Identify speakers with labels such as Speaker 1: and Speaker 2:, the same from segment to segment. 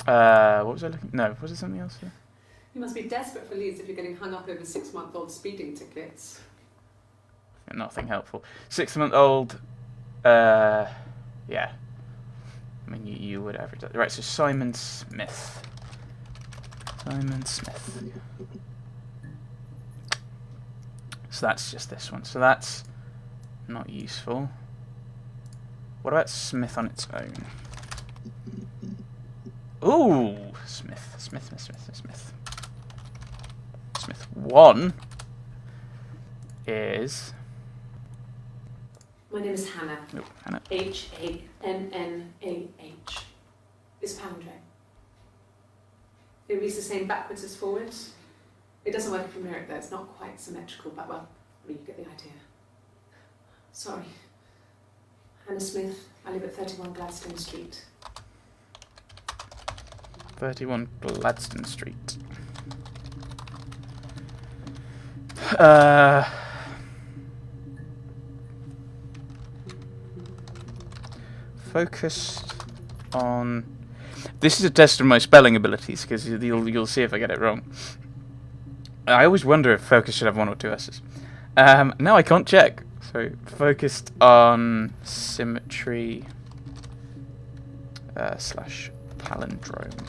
Speaker 1: What was I looking? No, was there something else here?
Speaker 2: You must be desperate for leads if you're getting hung up over 6-month-old speeding tickets.
Speaker 1: Nothing helpful. 6-month-old. Yeah. I mean, you would average that. Right, so Simon Smith. Simon Smith. So that's just this one. So that's not useful. What about Smith on its own? Ooh! Smith. Smith 1 is...
Speaker 2: My name is Hannah.
Speaker 1: Oh, Hannah.
Speaker 2: H-A-N-N-A-H. It's palindrome. It reads the same backwards as forwards. It doesn't work from Lyric though, it's not quite symmetrical, but well, I mean, you get the idea. Sorry. Hannah Smith, I live at 31 Gladstone Street.
Speaker 1: 31 Gladstone Street. Focused on... This is a test of my spelling abilities, because you'll see if I get it wrong. I always wonder if focus should have 1 or 2 S's. Now I can't check. So, focused on symmetry / palindrome.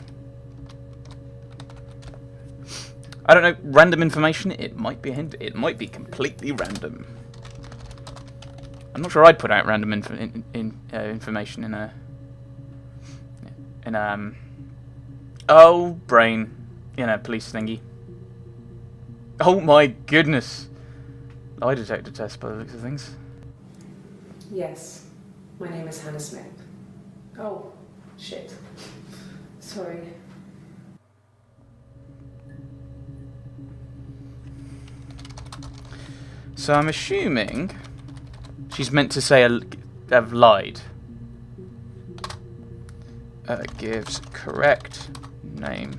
Speaker 1: I don't know, random information, it might be a hint, it might be completely random. I'm not sure I'd put out random information in a... Oh, brain. In a police thingy. Oh my goodness. Lie detector test by the looks of things.
Speaker 2: Yes, my name is Hannah Smith. Oh, shit. Sorry.
Speaker 1: So I'm assuming she's meant to say have lied. Gives correct name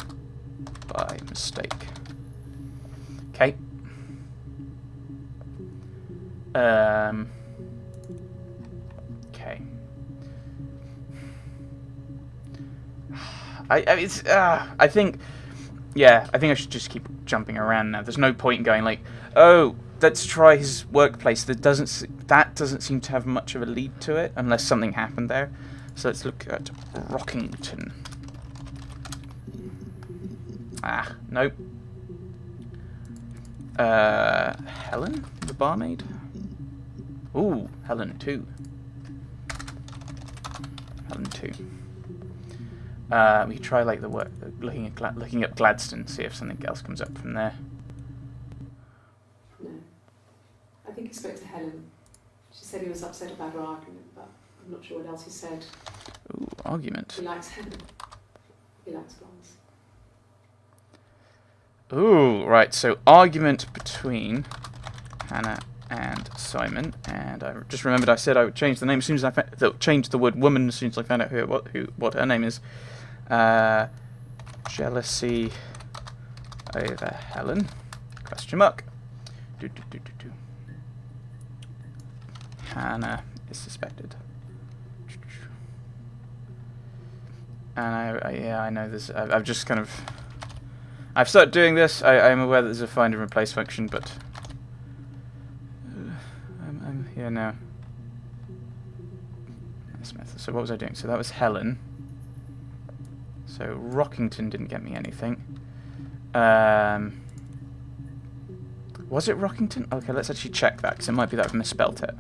Speaker 1: by mistake. Okay. Okay. I think I should just keep jumping around now. There's no point in going like, oh, let's try his workplace. That doesn't seem to have much of a lead to it unless something happened there. So let's look at Rockington. Nope. Helen, the barmaid. Ooh, Helen 2. Helen 2. We could try like the work, looking up Gladstone, see if something else comes up from there.
Speaker 2: No. I think he spoke to Helen. She said he was upset about her argument, but I'm not sure what else he said.
Speaker 1: Ooh, argument.
Speaker 2: He likes Helen. He likes blondes.
Speaker 1: Ooh, right, so argument between Hannah and Simon, and I just remembered I said I would change the name as soon as I change the word woman as soon as I found out what her name is. Jealousy over Helen? Question mark. Hannah is suspected. And I know this. I've just kind of... I've started doing this. I'm aware that there's a find and replace function, but... I'm here now. Smith. So what was I doing? So that was Helen. So Rockington didn't get me anything. Was it Rockington? Okay, let's actually check that, because it might be that I've misspelt it.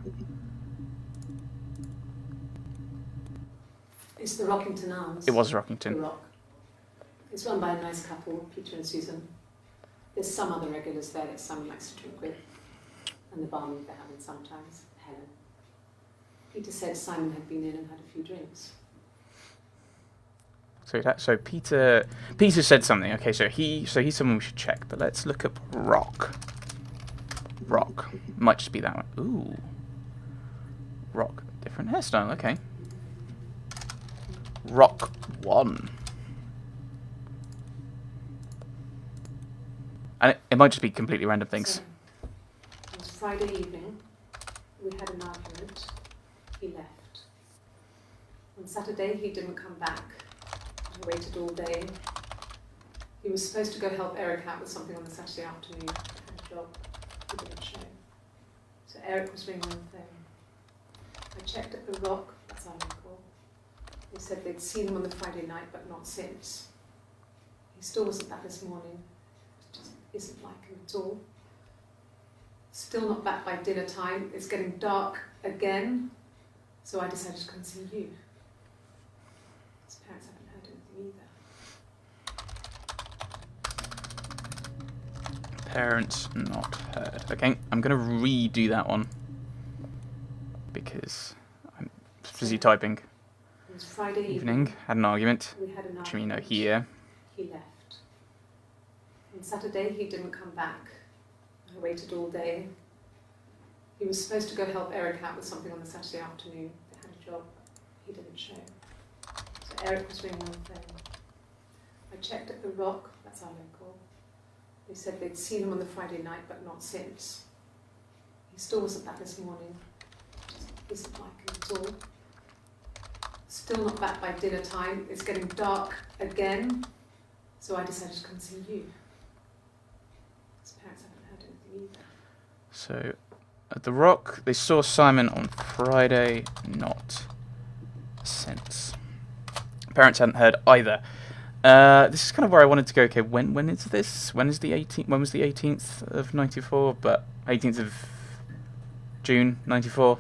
Speaker 2: It's the Rockington Arms.
Speaker 1: It was Rockington.
Speaker 2: The Rock. It's run by a nice couple, Peter and Susan. There's some other regulars there that Simon likes to drink with. And the barmaid they're having sometimes, Helen. Peter said Simon had been in and had a few drinks.
Speaker 1: So Peter said something. Okay, so he's someone we should check. But let's look up Rock. Rock might just be that one. Ooh, Rock, different hairstyle. Okay. Rock 1. And it might just be completely random things.
Speaker 2: So, it was Friday evening. We had an argument. He left. On Saturday, he didn't come back. I waited all day. He was supposed to go help Eric out with something on the Saturday afternoon. He had a job. He didn't show. So Eric was ringing on the phone. I checked at the Rock, that's our local. They said they'd seen him on the Friday night, but not since. He still wasn't back this morning. It just isn't like him at all. Still not back by dinner time. It's getting dark again. So I decided to come see you. His parents haven't heard anything either.
Speaker 1: Parents not heard. Okay, I'm going to redo that one. Because I'm busy typing.
Speaker 2: It was Friday
Speaker 1: Evening. Had an argument.
Speaker 2: We had an
Speaker 1: Which we know
Speaker 2: argument.
Speaker 1: here.
Speaker 2: He left. On Saturday he didn't come back. I waited all day. He was supposed to go help Eric out with something on the Saturday afternoon. They had a job. He didn't show. So Eric was ringing on the phone. I checked at the Rock, that's our local. They said they'd seen him on the Friday night, but not since. He still wasn't back this morning. Just isn't like him at all. Still not back by dinner time. It's getting dark again. So I decided to come see you. His parents haven't heard anything either.
Speaker 1: So, at the Rock, they saw Simon on Friday, not since. Parents hadn't heard either. This is kind of where I wanted to go. Okay, when is this? When is the 18th? When was the 18th of 94? But 18th of June 94.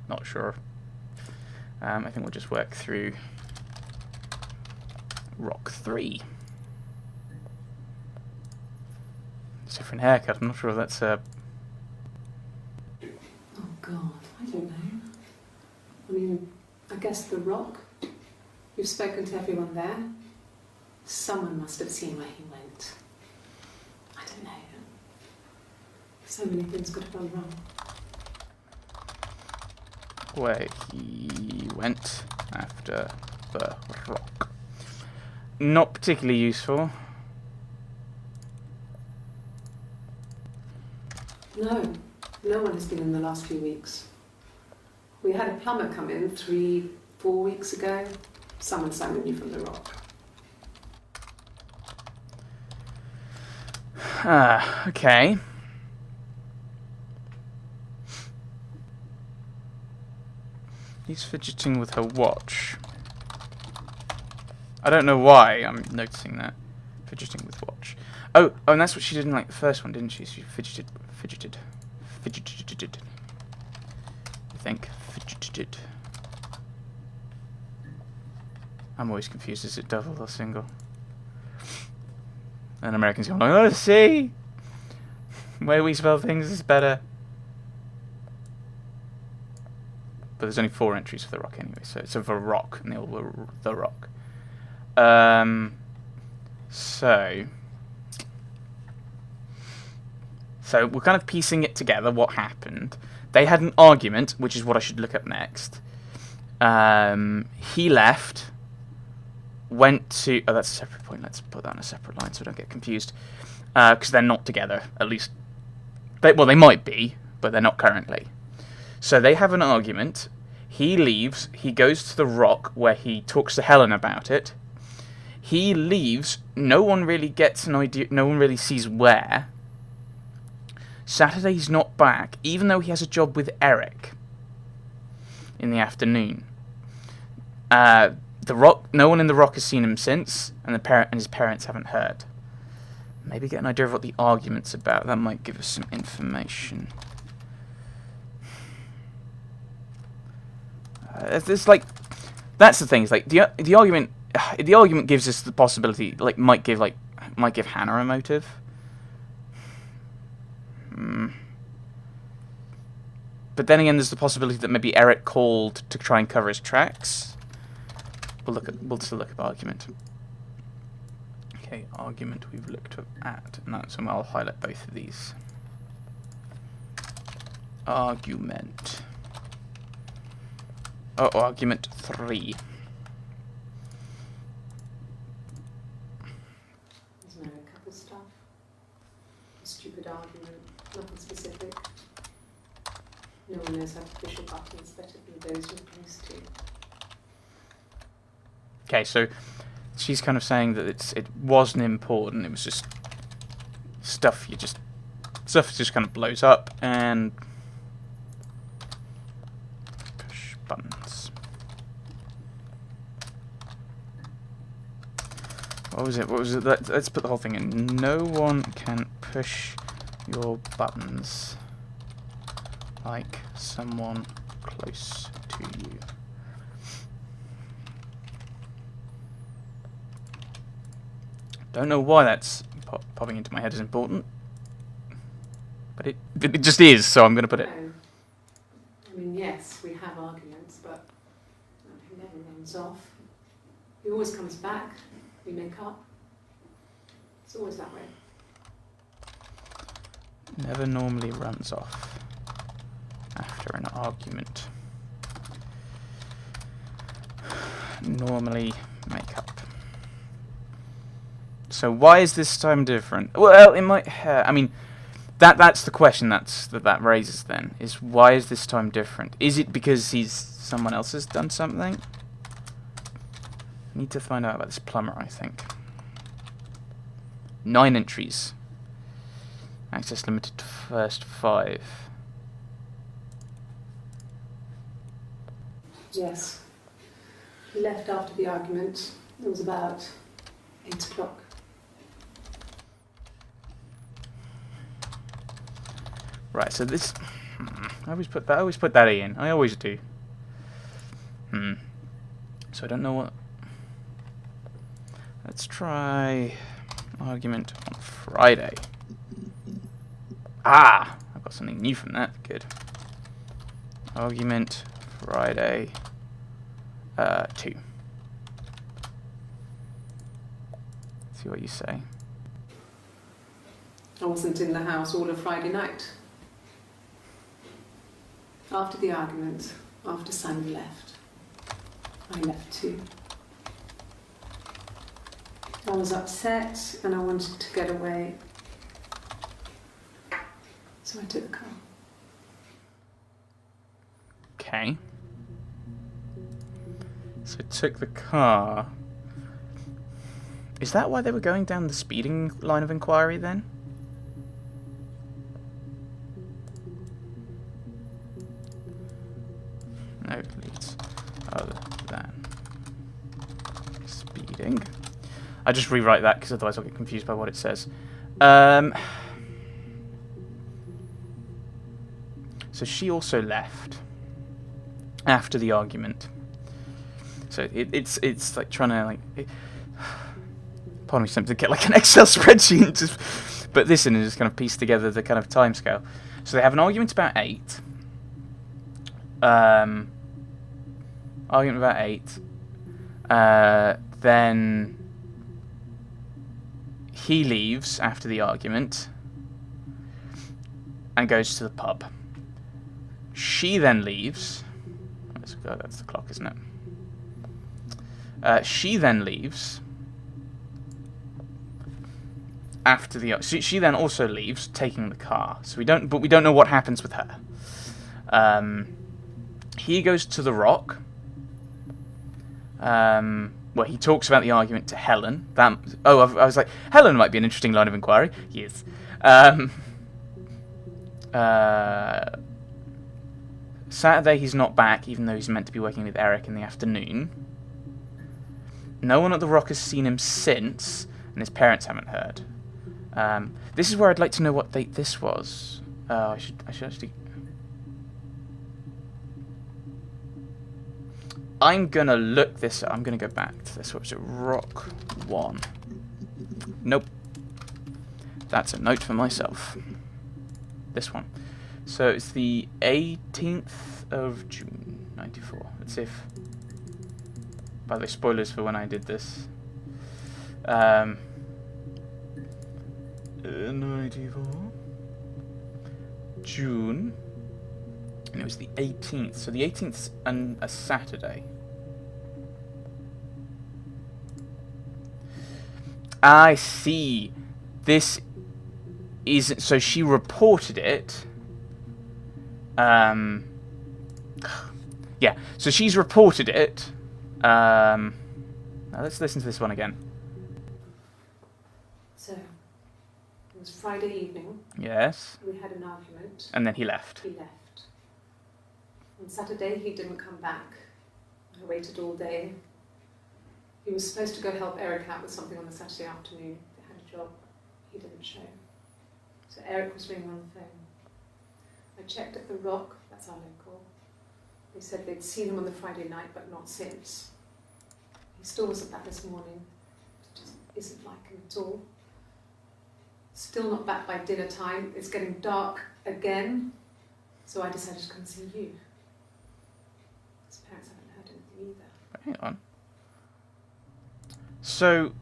Speaker 1: Not sure. I think we'll just work through Rock 3. Different haircut. I'm not sure if that's
Speaker 2: Oh God, I don't know. I mean, I guess the Rock. You've spoken to everyone there. Someone must have seen where he went. I don't know. So many things could have gone wrong.
Speaker 1: where he went after the rock. Not particularly useful.
Speaker 2: No, no one has been in the last few weeks. We had a plumber come in 3-4 weeks ago. Someone summoned you from the rock.
Speaker 1: Ah, okay. He's fidgeting with her watch. I don't know why I'm noticing that. Fidgeting with watch. Oh, and that's what she did in like the first one, didn't she? She fidgeted. I think. Fidgeted. I'm always confused. Is it double or single? And Americans going, oh, see? The way we spell things is better. But there's only 4 entries for the rock anyway, so it's a the rock, and they all were the rock. So we're kind of piecing it together, what happened. They had an argument, which is what I should look up next. He left, went to... Oh, that's a separate point. Let's put that on a separate line so I don't get confused. Because they're not together, at least... Well, they might be, but they're not currently. So they have an argument. He leaves. He goes to the rock where he talks to Helen about it. He leaves. No one really gets an idea. No one really sees where. Saturday's not back, even though he has a job with Eric in the afternoon. The rock. No one in the rock has seen him since, and his parents haven't heard. Maybe get an idea of what the argument's about. That might give us some information. It's like, that's the thing. It's like the argument. The argument gives us the possibility. Like might give Hannah a motive. But then again, there's the possibility that maybe Eric called to try and cover his tracks. We'll still look at argument. Okay, argument we've looked at, and that's when I'll highlight both of these. Argument. Oh, argument 3.
Speaker 2: There's no couple stuff. A stupid argument, nothing specific. No one knows how to push your buttons better than those you're close to.
Speaker 1: Okay, so she's kind of saying that it wasn't important. It was just stuff just kind of blows up and push buttons. What was it? Let's put the whole thing in. No one can push your buttons like someone close to you. Don't know why that's popping into my head as important, but it just is, so I'm going to put it.
Speaker 2: I mean, yes, we have arguments, but he never runs off. He always comes back. We make up. It's always that way.
Speaker 1: Never normally runs off after an argument. Normally make up. So why is this time different? Well, it might. I mean, that's the question that raises. Then is why is this time different? Is it because someone else has done something? I need to find out about this plumber. I think 9 entries. Access limited to first 5.
Speaker 2: Yes. He left after the argument. It was about 8 o'clock.
Speaker 1: Right, so this... I always put that in. I always do. So I don't know what... Let's try... Argument on Friday. Ah! I've got something new from that. Good. Argument Friday 2. See what you say.
Speaker 2: I wasn't in the house all of Friday night. After the argument, after Simon left, I left too. I was upset and I wanted to get away, so I took the car.
Speaker 1: Okay. So took the car. Is that why they were going down the speeding line of inquiry then? No leads other than speeding. I just rewrite that because otherwise I'll get confused by what it says. So she also left after the argument. So it's like trying to like. Pardon me, something to get like an Excel spreadsheet and just put this in and just kind of piece together the kind of timescale. So they have an argument about 8. Argument about 8. Then he leaves after the argument and goes to the pub. She then leaves. That's the clock, isn't it? She then leaves after the. She then also leaves, taking the car. So we don't know what happens with her. He goes to the Rock, where he talks about the argument to Helen. I was like, Helen might be an interesting line of inquiry. Yes. Saturday he's not back, even though he's meant to be working with Eric in the afternoon. No one at the Rock has seen him since, and his parents haven't heard. This is where I'd like to know what date this was. I should actually. I'm gonna look this up. I'm gonna go back to this. What was it? Rock 1. Nope. That's a note for myself. This one. So it's the 18th of June, 94. Let's see if... By the way, spoilers for when I did this. 94. June. And it was the 18th. So the 18th's a Saturday. I see. This is... So she reported it... yeah, so she's reported it. Now let's listen to this one again.
Speaker 2: So, it was Friday evening.
Speaker 1: Yes.
Speaker 2: We had an argument.
Speaker 1: And then he left.
Speaker 2: He left. On Saturday, he didn't come back. I waited all day. He was supposed to go help Eric out with something on the Saturday afternoon. They had a job. He didn't show. So Eric was ringing on the phone. I checked at the Rock, that's our local. They said they'd seen him on the Friday night, but not since. He still wasn't back this morning. It just isn't like him at all. Still not back by dinner time. It's getting dark again. So I decided to come see you. His parents haven't heard anything either.
Speaker 1: Hang on. So,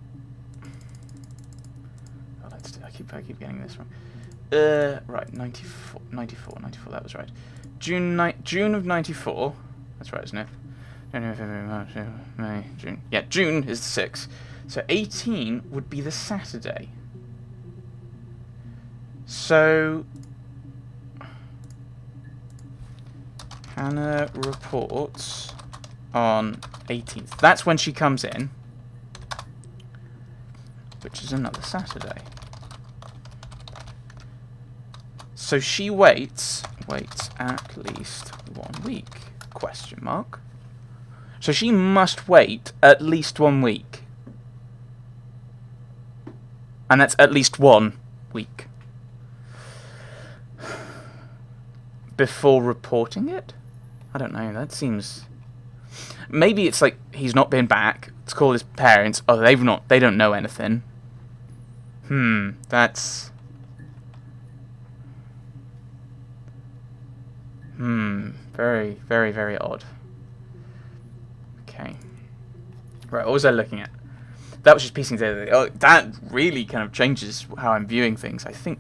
Speaker 1: oh, let's do, I keep getting this wrong. Right, 94, that was right. June of 94, that's right, isn't it? January, February, March, May, June. Yeah, June is the 6th. So 18 would be the Saturday. So, Hannah reports on 18th. That's when she comes in, which is another Saturday. So she waits at least 1 week, question mark. So she must wait at least 1 week. And that's at least 1 week. Before reporting it? I don't know, that seems... Maybe it's like he's not been back. Let's call his parents. Oh, they don't know anything. That's... very, very, very odd. Okay. Right, what was I looking at? That was just piecing together. Oh, that really kind of changes how I'm viewing things, I think.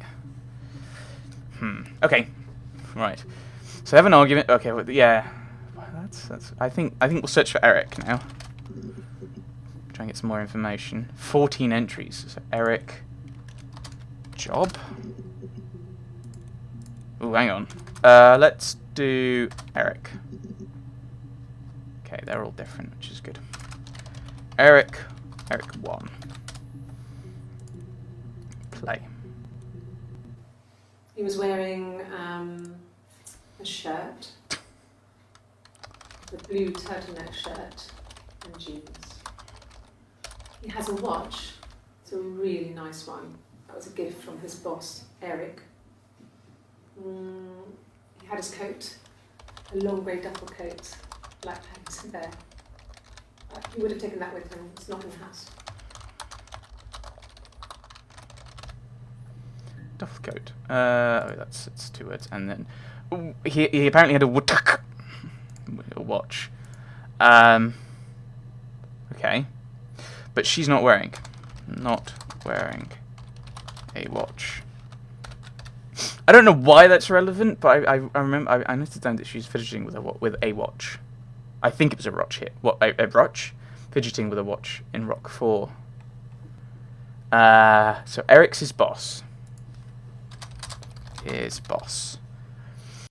Speaker 1: Okay. Right. So I have an argument. Okay, well, yeah. That's. I think we'll search for Eric now. Try and get some more information. 14 entries. So Eric. Job. Oh, hang on. Let's do Eric. Okay, they're all different, which is good. Eric 1. Play.
Speaker 2: He was wearing a shirt, a blue turtleneck shirt and jeans. He has a watch. It's a really nice one. That was a gift from his boss, Eric. He had his coat, a long grey duffel coat, black pants there. He would have taken that with him. It's not in the house.
Speaker 1: Duffel coat. It's 2 words. And then he apparently had a watch. Okay. But she's not wearing a watch. I don't know why that's relevant, but I remember I noted down that she's fidgeting with a watch. I think it was a watch here. A watch? Fidgeting with a watch in Rock 4. So Eric's his boss. His boss.